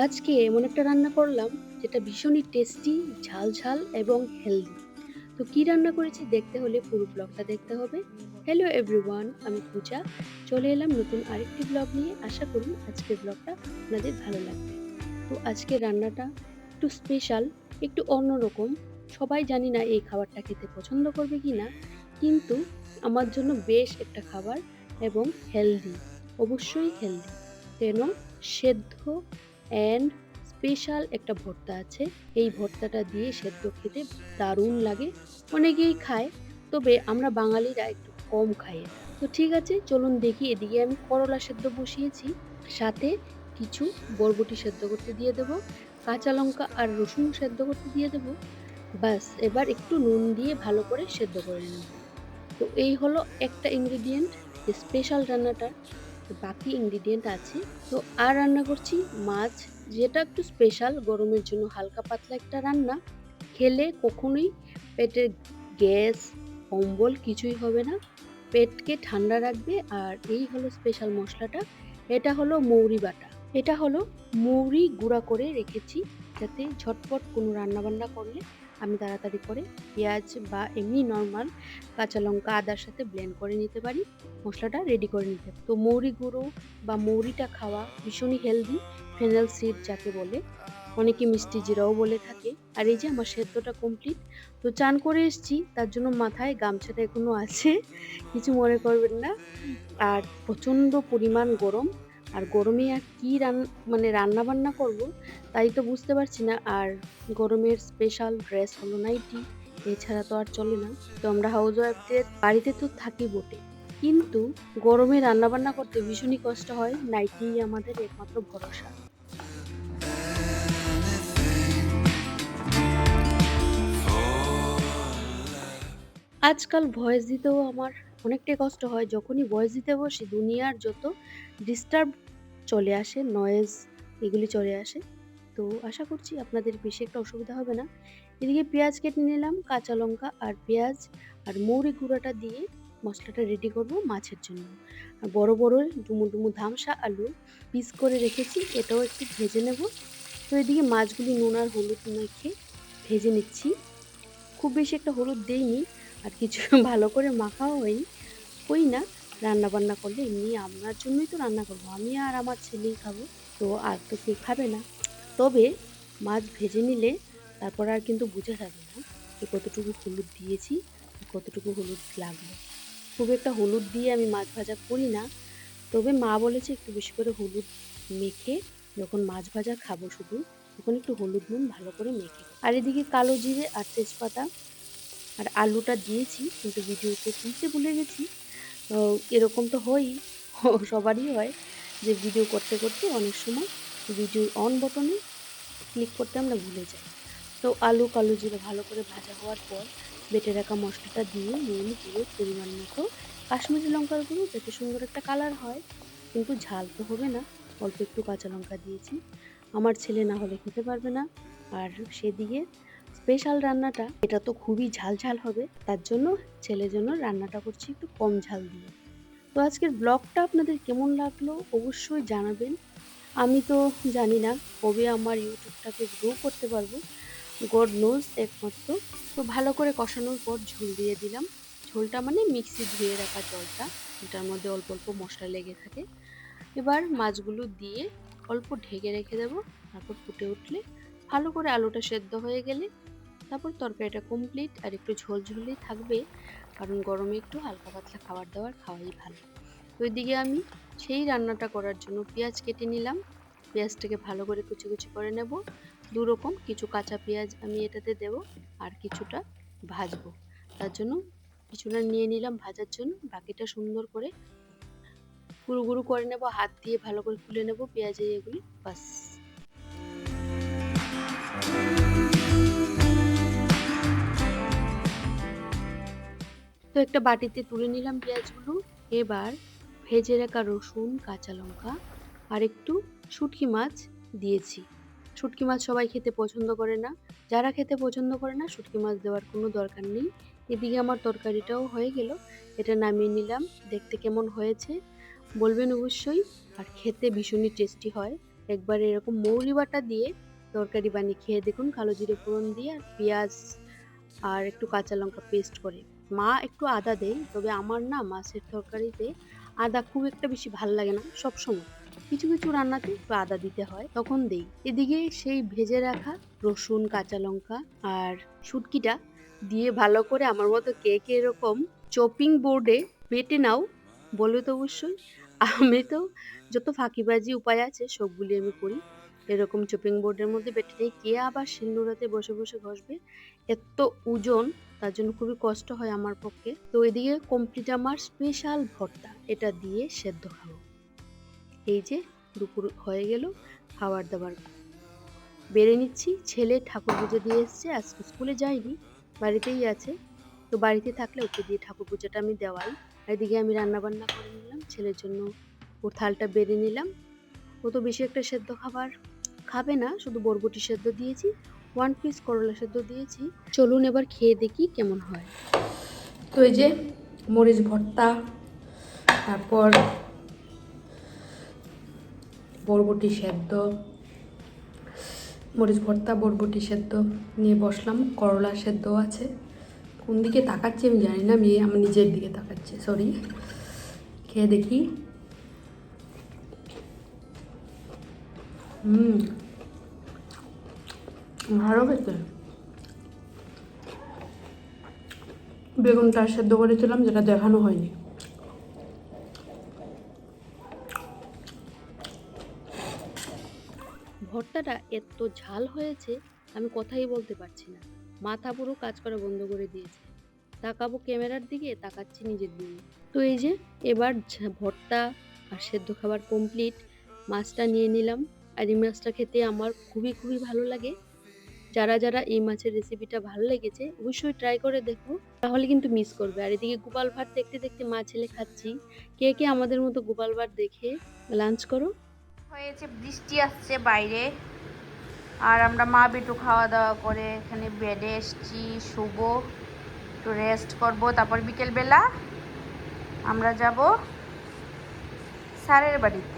আজকে এমন একটা রান্না করলাম যেটা ভীষণই টেস্টি, ঝাল ঝাল এবং হেলদি। তো কি রান্না করেছি দেখতে হলে পুরো ব্লগটা দেখতে হবে। হ্যালো এভরিওয়ান, আমি পূজা। চলে এলাম নতুন আরেকটি ব্লগ নিয়ে। আশা করি আজকের ব্লগটা আপনাদের ভালো লাগবে। তো আজকের রান্নাটা একটু স্পেশাল, একটু অন্যরকম। সবাই জানি না এই খাবারটা খেতে পছন্দ করবে কিনা, কিন্তু আমার জন্য বেশ একটা খাবার এবং হেলদি, অবশ্যই হেলদি। কেন? সেদ্ধ অ্যান্ড স্পেশাল একটা ভর্তা আছে। এই ভর্তাটা দিয়ে সেদ্ধ খেতে দারুণ লাগে। অনেকেই খায়, তবে আমরা বাঙালিরা একটু কম খাই এটা। তো ঠিক আছে, চলুন দেখি। এদিকে আমি করলা সেদ্ধ বসিয়েছি, সাথে কিছু বরবটি সেদ্ধ করতে দিয়ে দেব, কাঁচা লঙ্কা আর রসুন সেদ্ধ করতে দিয়ে দেব। ব্যাস, এবার একটু নুন দিয়ে ভালো করে সেদ্ধ করে নেব। তো এই হলো একটা ইনগ্রিডিয়েন্ট, যে স্পেশাল রান্নাটা। তো বাকি ইনগ্রিডিয়েন্ট আছে। তো আর রান্না করছি মাছ, যেটা একটু স্পেশাল, গরমের জন্য হালকা পাতলা একটা রান্না। খেলে কখনোই পেটের গ্যাস, অম্বল কিছুই হবে না, পেটকে ঠান্ডা রাখবে। আর এই হলো স্পেশাল মশলাটা। এটা হলো মৌরি বাটা। এটা হলো মৌরি গুঁড়া করে রেখেছি, যাতে ঝটপট কোনো রান্না বান্না করলে আমি তাড়াতাড়ি করে পেঁয়াজ বা এমনি নর্মাল কাঁচা লঙ্কা আদার সাথে ব্লেন্ড করে নিতে পারি, মশলাটা রেডি করে নিতে। তো মৌরি গুঁড়ো বা মৌরিটা খাওয়া ভীষণই হেলদি, ফেনেল সিড যাকে বলে, অনেকে মিষ্টি জিরাও বলে থাকে। আর এই যে আমার সেদ্ধটা কমপ্লিট। তো চান করে এসেছি, তার জন্য মাথায় গামছাটা এখনো আছে, কিছু মনে করবেন না। আর প্রচন্ড পরিমাণ গরম। আর গরমে আর কি মানে রান্না বান্না করব, তাই তো বুঝতে পারছি না। আর গরমের স্পেশাল ড্রেস হলো নাইটি, এছাড়া তো আর চলে না। তো আমরা হাউস ওয়াইফদের বাড়িতে তো থাকি বটে, কিন্তু গরমে রান্না বান্না করতে ভীষণই কষ্ট হয়। নাইটি আমাদের একমাত্র ভরসা। আজকাল ভয়েস দিতেও আমার অনেকটাই কষ্ট হয়। যখনই ভয়েস দিতে বসি, দুনিয়ার যত ডিস্টার্ব চলে আসে, নয়েজ, এগুলি চলে আসে। তো আশা করছি আপনাদের বেশি একটা অসুবিধা হবে না। এদিকে পেঁয়াজ কেটে নিলাম, কাঁচা লঙ্কা আর পেঁয়াজ আর মৌরি গুঁড়াটা দিয়ে মশলাটা রেডি করব মাছের জন্য। আর বড় বড় ডুমু ডুমু ধামসা আলু পিস করে রেখেছি, এটাও একটু ভেজে নেব। তো এদিকে মাছগুলি নুন আর হলুদ মেখে ভেজে নিচ্ছি। খুব বেশি একটা হলুদ দেইনি, আর কিছু ভালো করে মাখাও হই না। রান্না বান্না করলে এমনি আমার জন্যই তো রান্না করব, আমি আর আমার ছেলেই খাবো। তো আর তো কে খাবে না। তবে মাছ ভেজে নিলে তারপর আর কিন্তু বোঝা যাবে না যে কতটুকু হলুদ দিয়েছি, কতটুকু হলুদ লাগলো। খুব একটা হলুদ দিয়ে আমি মাছ ভাজা করি না, তবে মা বলেছে একটু বেশি করে হলুদ মেখে যখন মাছ ভাজা খাবো শুধু, তখন একটু হলুদ নুন ভালো করে মেখে। আর এদিকে কালো জিরে আর তেজপাতা আর আলুটা দিয়েছি, কিন্তু ভিডিওতে তুলতে ভুলে গেছি। তো এরকম তো হয়ই, সবারই হয়, যে ভিডিও করতে করতে অনেক সময় ভিডিও অন বটনে ক্লিক করতে আমরা ভুলে যাই। তো আলু, কালো জিরা ভালো করে ভাজা হওয়ার পর বেটে রাখা মশলাটা দিয়ে নুন, হলুদ পরিমাণ মতো, কাশ্মীরি লঙ্কার গুঁড়ো যাতে সুন্দর একটা কালার হয়, কিন্তু ঝাল তো হবে না, অল্প একটু কাঁচা লঙ্কা দিয়েছি। আমার ছেলে না হলে খেতে পারবে না। আর সেদিকে স্পেশাল রান্নাটা, এটা তো খুবই ঝাল ঝাল হবে, তার জন্য ছেলের জন্য রান্নাটা করছি একটু কম ঝাল দিয়ে। তো আজকের ব্লগটা আপনাদের কেমন লাগলো অবশ্যই জানাবেন। আমি তো জানি না কবে আমার ইউটিউবটাকে গ্রো করতে পারবো, গড নোজ একমাত্র। তো ভালো করে কষানোর পর ঝোল দিয়ে দিলাম। ঝোলটা মানে মিক্সি ধুয়ে রাখা জলটা, যেটার মধ্যে অল্প অল্প মশলা লেগে থাকে। এবার মাছগুলো দিয়ে অল্প ঢেকে রেখে দেবো। তারপর ফুটে উঠলে, ভালো করে আলুটা সেদ্ধ হয়ে গেলে, তারপর তরকারিটা কমপ্লিট। আর একটু ঝোল ঝোলই থাকবে, কারণ গরমে একটু হালকা পাতলা খাবার দাবার খাওয়াই ভালো। তো এদিকে আমি সেই রান্নাটা করার জন্য পেঁয়াজ কেটে নিলাম। পেঁয়াজটাকে ভালো করে কুচি কুচি করে নেব। দুরকম, কিছু কাঁচা পেঁয়াজ আমি এটাতে দেব, আর কিছুটা ভাজবো। তার জন্য কিছুটা নিয়ে নিলাম ভাজার জন্য, বাকিটা সুন্দর করে গুঁড়ো গুঁড়ো করে নেব, হাত দিয়ে ভালো করে তুলে নেব পেঁয়াজের এগুলি, বাস। তো একটা বাটিতে তুলে নিলাম পেঁয়াজগুলো। এবার ভেজে রাখা রসুন, কাঁচা লঙ্কা আর একটু শুটকি মাছ দিয়েছি। শুটকি মাছ সবাই খেতে পছন্দ করে না, যারা খেতে পছন্দ করে না শুটকি মাছ দেওয়ার কোনো দরকার নেই। এদিকে আমার তরকারিটাও হয়ে গেল, এটা নামিয়ে নিলাম। দেখতে কেমন হয়েছে বলবেন অবশ্যই, আর খেতে ভীষণই টেস্টি হয়। একবার এরকম মৌরি বাটা দিয়ে তরকারি বানিয়ে খেয়ে দেখুন, কালো জিরে ফোড়ন দিয়ে আর পেঁয়াজ আর একটু কাঁচা লঙ্কা পেস্ট করে। মা একটু আদা দেয়, তবে আমার না মাছের তরকারিতে আদা খুব একটা বেশি ভাল লাগে না সবসময়। কিছু কিছু রান্নাতে একটু আদা দিতে হয়, তখন দেই। এদিকে সেই ভেজে রাখা রসুন, কাঁচা লঙ্কা আর শুটকিটা দিয়ে ভালো করে আমার মতো কে কে এরকম চপিং বোর্ডে বেটে নাও বলো তো অবশ্যই। আমি তো যত ফাঁকিবাজি উপায় আছে সবগুলি আমি করি। এরকম চপিং বোর্ডের মধ্যে বেটে নিই। কে আবার শিলনোড়াতে বসে বসে ঘষবে, এত ওজন, তার জন্য খুবই কষ্ট হয় আমার পক্ষে। তো এদিকে কমপ্লিট আমার স্পেশাল ভর্তা, এটা দিয়ে সেদ্ধ খাবো। এই যে দুপুর হয়ে গেল, খাবার দাবার বেড়ে নিচ্ছি। ছেলে ঠাকুর পুজো দিয়ে এসছে, আজকে স্কুলে যায়নি, বাড়িতেই আছে। তো বাড়িতে থাকলে ওকে দিয়ে ঠাকুর পুজোটা আমি দেওয়াই। আর এদিকে আমি রান্না বান্না করে নিলাম, ছেলের জন্য ওর থালটা বেড়ে নিলাম। ও তো বেশি একটা সেদ্ধ খাবার খাবে না, শুধু বরবটি সেদ্ধ দিয়েছি, 1 পিস করলা সেদ্ধ দিয়েছি। চলুন এবার খেয়ে দেখি কেমন হয়। তো এই যে মরিচ ভর্তা, তারপর বরবটি সেদ্ধ, মরিচ ভর্তা বরবটি সেদ্ধ নিয়ে বসলাম। করলা সেদ্ধ আছে। কোন দিকে তাকাচ্ছি আমি জানি না, আমি আমার নিজের দিকে তাকাচ্ছি, সরি। খেয়ে দেখি। ভালো খেতে। বেগুনটা সেদ্ধ করেছিলাম, যেটা দেখানো হয়নি। ভর্তাটা এত ঝাল হয়েছে আমি কথাই বলতে পারছি না, মাথা পুরো কাজ করা বন্ধ করে দিয়েছে। তাকাবো ক্যামেরার দিকে, তাকাচ্ছি নিজের দিকে। তো এই যে এবার ভর্তা আর সেদ্ধ খাবার কমপ্লিট, মাছটা নিয়ে নিলাম। আর এই মাছটা খেতে আমার খুবই খুবই ভালো লাগে। যারা যারা এই মাছের রেসিপিটা ভালো লেগেছে অবশ্যই ট্রাই করে দেখো, তাহলে কিন্তু মিস করবে। আর এদিকে গোপাল ভাট দেখতে দেখতে মা ছেলে খাচ্ছি। কে কে আমাদের মতো গোপাল ভাট দেখে লাঞ্চ করো। হয়েছে, বৃষ্টি আসছে বাইরে, আর আমরা মা বেটু খাওয়া দাওয়া করে এখানে বেডে এসছি, শুবো, একটু রেস্ট করব। তারপর বিকেলবেলা আমরা যাব স্যারের বাড়িতে।